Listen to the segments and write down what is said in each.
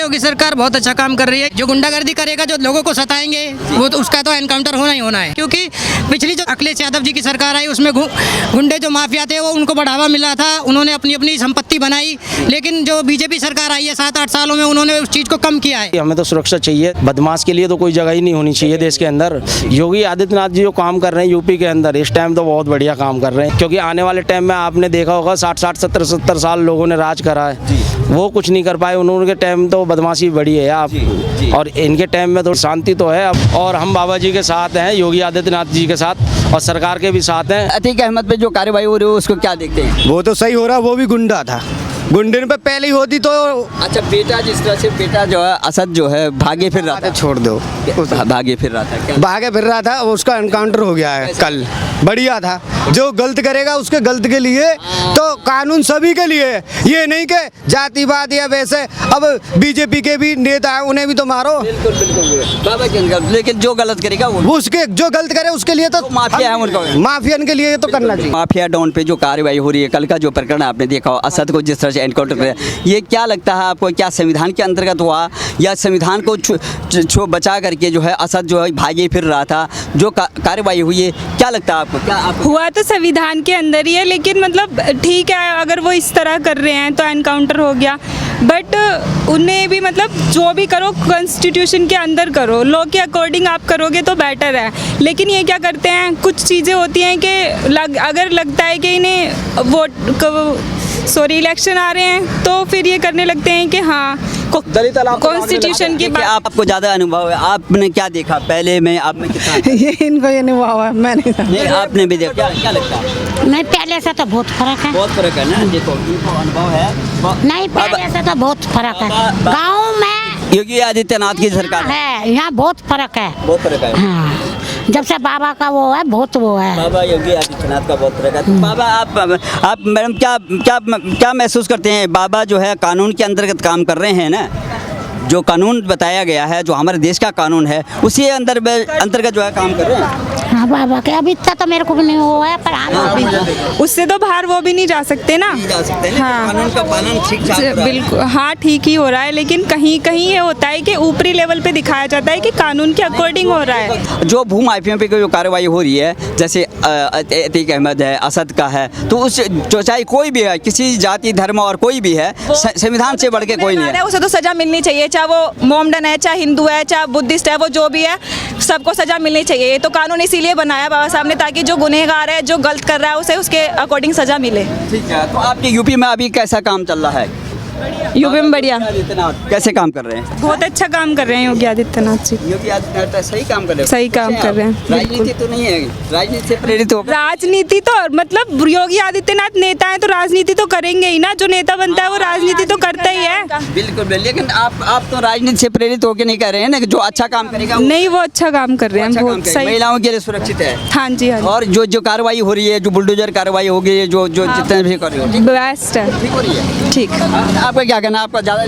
योगी सरकार बहुत अच्छा काम कर रही है। जो गुंडागर्दी करेगा, जो लोगों को सताएंगे, वो तो उसका तो एनकाउंटर होना ही होना है। क्योंकि पिछली जो अखिलेश यादव जी की सरकार आई उसमें गुंडे जो माफिया थे वो उनको बढ़ावा मिला था, उन्होंने अपनी अपनी संपत्ति बनाई। लेकिन जो बीजेपी सरकार आई है 7-8 सालों में, उन्होंने उस चीज़ को कम किया है। हमें तो सुरक्षा चाहिए, बदमाश के लिए तो कोई जगह ही नहीं होनी चाहिए देश के अंदर। योगी आदित्यनाथ जी जो काम कर रहे हैं यूपी के अंदर इस टाइम तो बहुत बढ़िया काम कर रहे हैं। क्योंकि आने वाले टाइम में आपने देखा होगा 60-60, 70-70 साल लोगों ने राज करा है, वो कुछ नहीं कर पाए। उन्होंने टाइम तो बदमाशी बढ़ी है आप, और इनके टाइम में तो शांति तो है अब। और हम बाबा जी के साथ हैं, योगी आदित्यनाथ जी के साथ और सरकार के भी साथ हैं। अतीक अहमद पे जो कार्रवाई हो रही है उसको क्या देखते हैं? वो तो सही हो रहा, वो भी गुंडा था, गुंडे पे पहले ही होती तो। अच्छा, बेटा जिस तरह से बेटा जो है असद जो है भागे फिर रहा था, छोड़ दो, भागे फिर रहा था, क्या भागे फिर रहा था, उसका एनकाउंटर हो गया है कल। बढ़िया था, जो गलत करेगा उसके गलत के लिए तो कानून सभी के लिए, ये नहीं कि जातिवाद या वैसे। अब बीजेपी के भी नेता हैं, उन्हें भी तो मारो। बिल्कुल बिल्कुल बाबा के, लेकिन जो गलत करेगा वो उसके जो गलत करे उसके लिए तो माफिया है उनका, माफियन के लिए तो करना चाहिए। माफिया डॉन पे जो कार्रवाई हो रही है, कल का जो प्रकरण आपने देखा हो, असद को जिस तरह से एनकाउंटर किया, ये क्या लगता है आपको? क्या संविधान के अंतर्गत हुआ या संविधान को बचा करके जो है असद जो है भागे फिर रहा था, जो कार्रवाई हुई है, क्या लगता है आपको? क्या हुआ तो संविधान के अंदर ही है, लेकिन मतलब ठीक है, अगर वो इस तरह कर रहे हैं तो एनकाउंटर हो गया। बट उन्हें भी मतलब जो भी करो कॉन्स्टिट्यूशन के अंदर करो, लॉ के अकॉर्डिंग आप करोगे तो बेटर है। लेकिन ये क्या करते हैं, कुछ चीज़ें होती हैं कि अगर लगता है कि इन्हें इलेक्शन आ रहे हैं तो फिर ये करने लगते हैं कि हाँ कॉन्स्टिट्यूशन की बात। आपको ज़्यादा अनुभव है, आपने क्या देखा पहले में? आपने कितना ये इनको ये अनुभव है, मैंने नहीं, आपने भी देखा, क्या लगता है? नहीं, पहले से तो बहुत फर्क है। बहुत फर्क है ना, देखो इनको अनुभव है। नहीं, पहले से तो बहुत फर्क है। गाँव में योगी आदित्यनाथ की सरकार है, यहाँ बहुत फर्क है। बहुत फर्क है। हाँ, जब से बाबा का वो है, बहुत वो है। बाबा योगी आदित्यनाथ का बहुत फर्क है। तो बाबा आप मैडम क्या महसूस करते हैं? बाबा जो है कानून के अंतर्गत काम कर रहे हैं ना, जो कानून बताया गया है, जो हमारे देश का कानून है, उसी अंतर्गत जो है काम कर रहे हैं। हाँ बाबा के अभी तक तो मेरे को भी नहीं हुआ है, पर उससे तो बाहर वो भी नहीं जा सकते ना। नहीं जा सकते हैं, हाँ, कानून का पालन ठीक बिल्कुल, हाँ ठीक ही हो रहा है। लेकिन कहीं कहीं ये होता है कि ऊपरी लेवल पे दिखाया जाता है कि कानून के अकॉर्डिंग हो रहा है। जो भू माफिया पे जो कार्रवाई हो रही है, जैसे अतीक अहमद है, असद का है, तो उस जो चाहे कोई भी है, किसी जाति धर्म और कोई भी है, संविधान से बढ़ के कोई नहीं है। उसे तो सजा मिलनी चाहिए, चाहे वो मोमडन है, चाहे हिंदू है, चाहे बुद्धिस्ट है, वो जो भी है सबको सजा मिलनी चाहिए। ये तो कानून इसीलिए बनाया बाबा साहब ने, ताकि जो गुनहगार है, जो गलत कर रहा है, उसे उसके अकॉर्डिंग सजा मिले। ठीक है, तो आपके यूपी में अभी कैसा काम चल रहा है? यूपी में बढ़िया, कैसे काम कर रहे हैं? बहुत अच्छा काम कर रहे हैं योगी आदित्यनाथ जी। योगी आदित्यनाथ सही काम कर रहे हैं, सही काम कर रहे हैं। राजनीति तो नहीं है, राजनीति से प्रेरित हो? राजनीति तो मतलब योगी आदित्यनाथ नेता है तो राजनीति तो करेंगे ही ना, जो नेता बनता है वो राजनीति तो करता ही है। बिल्कुल, लेकिन आप तो राजनीति से प्रेरित होकर नहीं कर रहे हैं ना, जो अच्छा काम करेगा नहीं, वो अच्छा काम कर रहे हैं, बहुत सही। महिलाओं के लिए सुरक्षित है। हाँ जी, हाँ। और जो कार्रवाई हो रही है, जो बुलडोजर कार्रवाई हो गई है, जो जितने भी कर रही हो, बेस्ट है, ठीक हो रही है। ठीक। आपका क्या कहना? आपका ज्यादा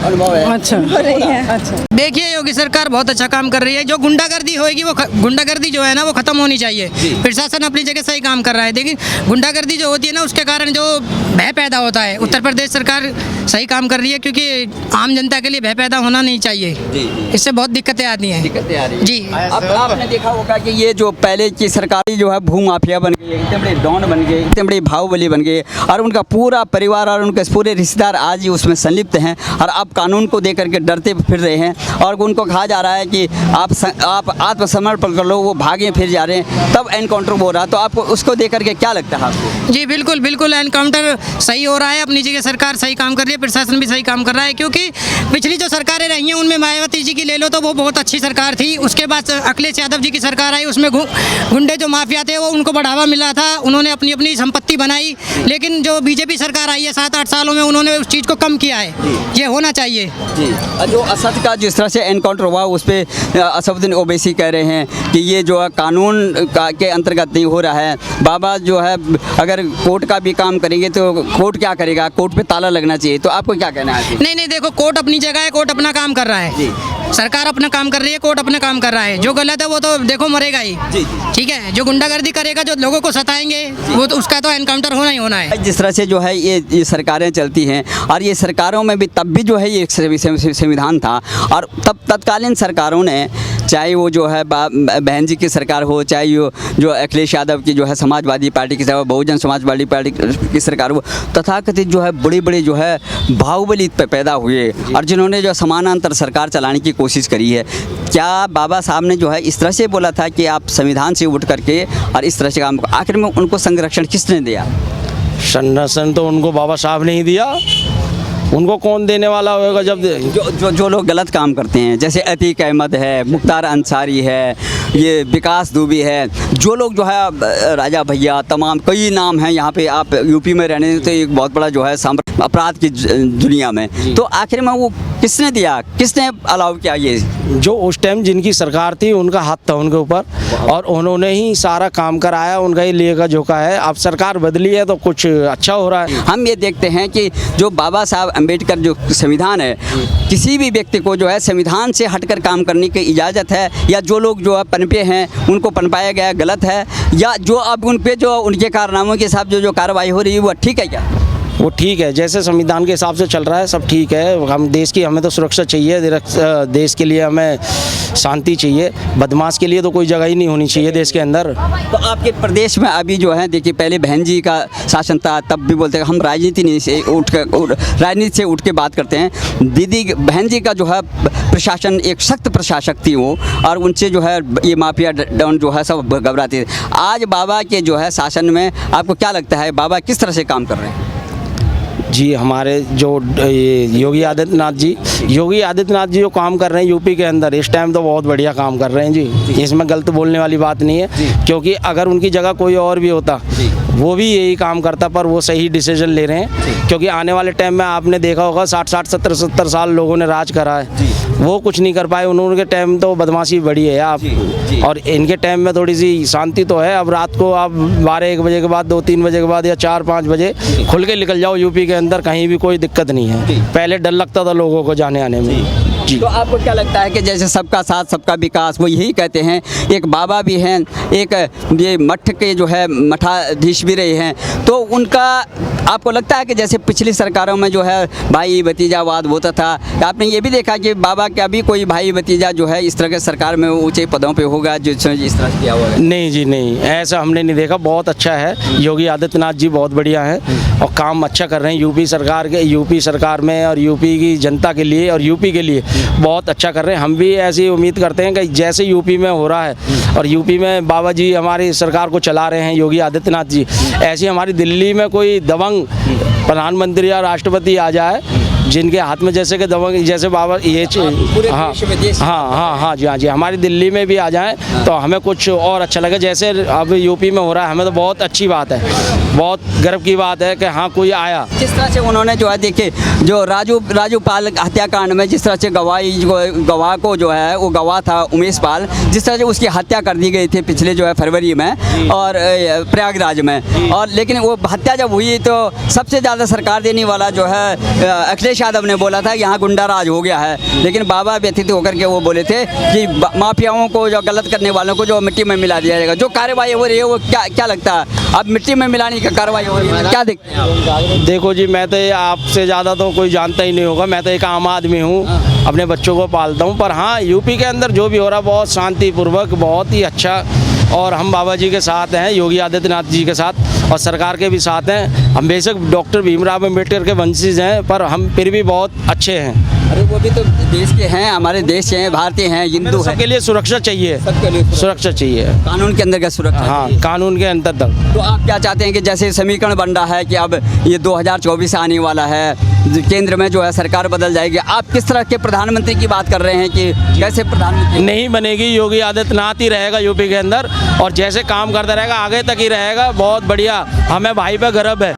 अनुभव है? अच्छा हो रही है। अच्छा, देखिए योगी सरकार बहुत अच्छा काम कर रही है। जो गुंडागर्दी होगी, वो गुंडागर्दी जो है ना वो खत्म होनी चाहिए। प्रशासन अपनी जगह सही काम कर रहा है, लेकिन गुंडागर्दी जो होती है ना उसके कारण जो भय पैदा होता है, उत्तर प्रदेश सरकार सही काम कर रही है, क्योंकि आम जनता के लिए भय पैदा होना नहीं चाहिए। इससे बहुत दिक्कतें आती हैं। दिक्कतें आ रही हैं। जी, अब आपने देखा होगा कि ये जो पहले की सरकारी जो है भू माफिया बन गई, इतने बड़े डॉन बन गए, इतने बड़े बाहुबली बन गए, और उनका पूरा परिवार और उनके पूरे रिश्तेदार आज ही उसमें संलिप्त हैं, और अब कानून को देकर के डरते फिर रहे हैं, और उनको कहा जा रहा है कि आप आत्मसमर्पण कर लो, वो भागे फिर जा रहे हैं, तब एनकाउंटर हो रहा है। तो आपको उसको देख करके क्या लगता है आपको? जी बिल्कुल बिल्कुल, एनकाउंटर सही हो रहा है, अपनी जगह सरकार सही काम कर रही है, प्रशासन भी सही काम कर रहा है। क्योंकि पिछली जो सरकारें रही हैं उनमें मायावती जी की ले लो तो वो बहुत अच्छी सरकार थी। उसके बाद अखिलेश यादव जी की सरकार आई, उसमें गुंडे जो माफिया थे वो उनको बढ़ावा मिला था, उन्होंने अपनी अपनी संपत्ति बनाई। लेकिन जो बीजेपी सरकार आई है 7-8 सालों में, उन्होंने उस चीज़ को कम किया है, ये होना चाहिए। जी, जो असद का जिस तरह से एनकाउंटर हुआ उस पर असदुद्दीन ओवैसी कह रहे हैं कि ये जो है कानून के अंतर्गत नहीं हो रहा है। बाबा जो है अगर कोर्ट का भी काम करेंगे तो कोर्ट क्या करेगा? कोर्ट पे ताला लगना चाहिए। तो आपको क्या कहना है? नहीं, देखो कोर्ट अपनी जगह है, कोर्ट अपना काम कर रहा है। सरकार अपना काम कर रही है, कोर्ट अपना काम कर रहा है। जो गलत है वो तो देखो मरेगा ही, ठीक है। जो गुंडागर्दी करेगा, जो लोगों को सताएंगे, वो तो उसका तो एनकाउंटर होना ही होना है। जिस तरह से जो है ये सरकारें चलती हैं, और ये सरकारों में भी तब भी जो है ये संविधान था, और तब तत्कालीन सरकारों ने, चाहे वो जो है बहन जी की सरकार हो, चाहे वो जो अखिलेश यादव की जो है समाजवादी पार्टी की, चाहे बहुजन समाजवादी पार्टी की सरकार हो, तथाकथित जो है बड़े बड़े जो है बाहुबली पैदा हुए और जिन्होंने जो समानांतर सरकार चलाने की कोशिश करी है। क्या बाबा साहब ने जो है इस तरह से बोला था कि आप संविधान से उठ करके और इस तरह से काम, आखिर में उनको संरक्षण किसने दिया? संरक्षण तो उनको बाबा साहब ने ही दिया, उनको कौन देने वाला होगा? जब जो लोग गलत काम करते हैं, जैसे अतीक अहमद है, मुख्तार अंसारी है, ये विकास दुबे है, जो लोग जो है राजा भैया, तमाम कई नाम हैं यहाँ पे। आप यूपी में रहने तो एक बहुत बड़ा जो है अपराध की दुनिया में, तो आखिर में वो किसने दिया, किसने अलाउ किया? ये जो उस टाइम जिनकी सरकार थी उनका हाथ था उनके ऊपर, और उन्होंने ही सारा काम कराया, उनका ही लेगा झोंका है। अब सरकार बदली है तो कुछ अच्छा हो रहा है। हम ये देखते हैं कि जो बाबा साहब अम्बेडकर जो संविधान है, किसी भी व्यक्ति को जो है संविधान से हटकर काम करने की इजाज़त है, या जो लोग जो है पनपे हैं उनको पनपाया गया गलत है, या जो अब उन पे जो उनके कारनामों के हिसाब जो कार्रवाई हो रही है वो ठीक है क्या? वो ठीक है, जैसे संविधान के हिसाब से चल रहा है सब ठीक है। हम देश की, हमें तो सुरक्षा चाहिए, देश के लिए हमें शांति चाहिए, बदमाश के लिए तो कोई जगह ही नहीं होनी चाहिए देश के अंदर। तो आपके प्रदेश में अभी जो है देखिए, पहले बहन जी का शासन था, तब भी बोलते हैं हम राजनीति से उठ के बात करते हैं। दीदी बहन जी का जो है प्रशासन, एक सख्त प्रशासक थी वो, और उनसे जो है ये माफिया डॉन जो है सब घबराते थे। आज बाबा के जो है शासन में आपको क्या लगता है, बाबा किस तरह से काम कर रहे हैं? जी, हमारे जो योगी आदित्यनाथ जी जो काम कर रहे हैं यूपी के अंदर इस टाइम, तो बहुत बढ़िया काम कर रहे हैं जी। इसमें गलत बोलने वाली बात नहीं है, क्योंकि अगर उनकी जगह कोई और भी होता वो भी यही काम करता, पर वो सही डिसीजन ले रहे हैं। क्योंकि आने वाले टाइम में आपने देखा होगा 60 70 साल लोगों ने राज करा है, वो कुछ नहीं कर पाए। उन्होंने टाइम तो बदमाशी बढ़ी है आप, और इनके टाइम में थोड़ी सी शांति तो है। अब रात को आप 12-1 बजे के बाद, 2-3 बजे के बाद, या 4-5 बजे खुल के निकल जाओ यूपी के अंदर, कहीं भी कोई दिक्कत नहीं है। पहले डर लगता था लोगों को जाने आने में। जी, तो आपको क्या लगता है कि जैसे सबका साथ सबका विकास, वो यही कहते हैं, एक बाबा भी हैं, एक ये मठ के जो है मठाधीश भी रहे हैं, तो उनका आपको लगता है कि जैसे पिछली सरकारों में जो है भाई भतीजावाद होता था, आपने ये भी देखा कि बाबा का भी कोई भाई भतीजा जो है इस तरह के सरकार में ऊंचे पदों पे होगा जो इस तरह से किया हुआ है? नहीं जी, नहीं, ऐसा हमने नहीं देखा। बहुत अच्छा है, योगी आदित्यनाथ जी बहुत बढ़िया हैं और काम अच्छा कर रहे हैं यूपी सरकार में, और यूपी की जनता के लिए और यूपी के लिए बहुत अच्छा कर रहे हैं। हम भी ऐसी उम्मीद करते हैं कि जैसे यूपी में हो रहा है, और यूपी में बाबा जी हमारी सरकार को चला रहे हैं योगी आदित्यनाथ जी, ऐसी हमारी दिल्ली में कोई दबंग प्रधानमंत्री या राष्ट्रपति आ जाए जिनके हाथ में जैसे कि दबंग, जैसे बाबा ये हाँ जी, हमारी दिल्ली में भी आ जाएं तो हमें कुछ और अच्छा लगे। जैसे अब यूपी में हो रहा है, हमें तो बहुत अच्छी बात है, बहुत गर्व की बात है कि हाँ कोई आया। जिस तरह से उन्होंने जो है देखिए, जो राजू पाल हत्याकांड में जिस तरह से गवाह को जो है, वो गवाह था उमेश पाल, जिस तरह से उसकी हत्या कर दी गई थी पिछले जो है फरवरी में और प्रयागराज में, और लेकिन वो हत्या जब हुई तो सबसे ज़्यादा सरकार देने वाला जो है अखिलेश यादव ने बोला था यहाँ गुंडा राज हो गया है, लेकिन बाबा व्यथित होकर के वो बोले थे कि माफियाओं को, जो गलत करने वालों को जो मिट्टी में मिला दिया जाएगा। जो कार्रवाई हो रही है वो क्या लगता है, अब मिट्टी में मिलाने की कार्रवाई हो रही है, क्या देखते हैं? देखो जी, मैं तो आपसे ज़्यादा तो कोई जानता ही नहीं होगा, मैं तो एक आम आदमी हूँ, अपने बच्चों को पालता हूँ। पर हाँ, यूपी के अंदर जो भी हो रहा है बहुत शांतिपूर्वक, बहुत ही अच्छा, और हम बाबा जी के साथ हैं, योगी आदित्यनाथ जी के साथ, और सरकार के भी साथ हैं। हम बेशक डॉक्टर भीमराव अम्बेडकर के वंशज हैं, पर हम फिर भी बहुत अच्छे हैं। अरे वो भी तो देश के हैं, हमारे देश के हैं, भारतीय हैं, हिंदू हैं। सबके लिए सुरक्षा चाहिए, सबके लिए सुरक्षा चाहिए, कानून के अंदर का सुरक्षा। हाँ, कानून के अंदर तक। तो आप क्या चाहते हैं कि जैसे समीकरण बन रहा है कि अब ये 2024 आने वाला है, केंद्र में जो है सरकार बदल जाएगी, आप किस तरह के प्रधानमंत्री की बात कर रहे हैं कि कैसे प्रधानमंत्री? नहीं बनेगी, योगी आदित्यनाथ ही रहेगा यूपी के अंदर, और जैसे काम करता रहेगा आगे तक ही रहेगा। बहुत बढ़िया, हमें भाई पे गर्व है।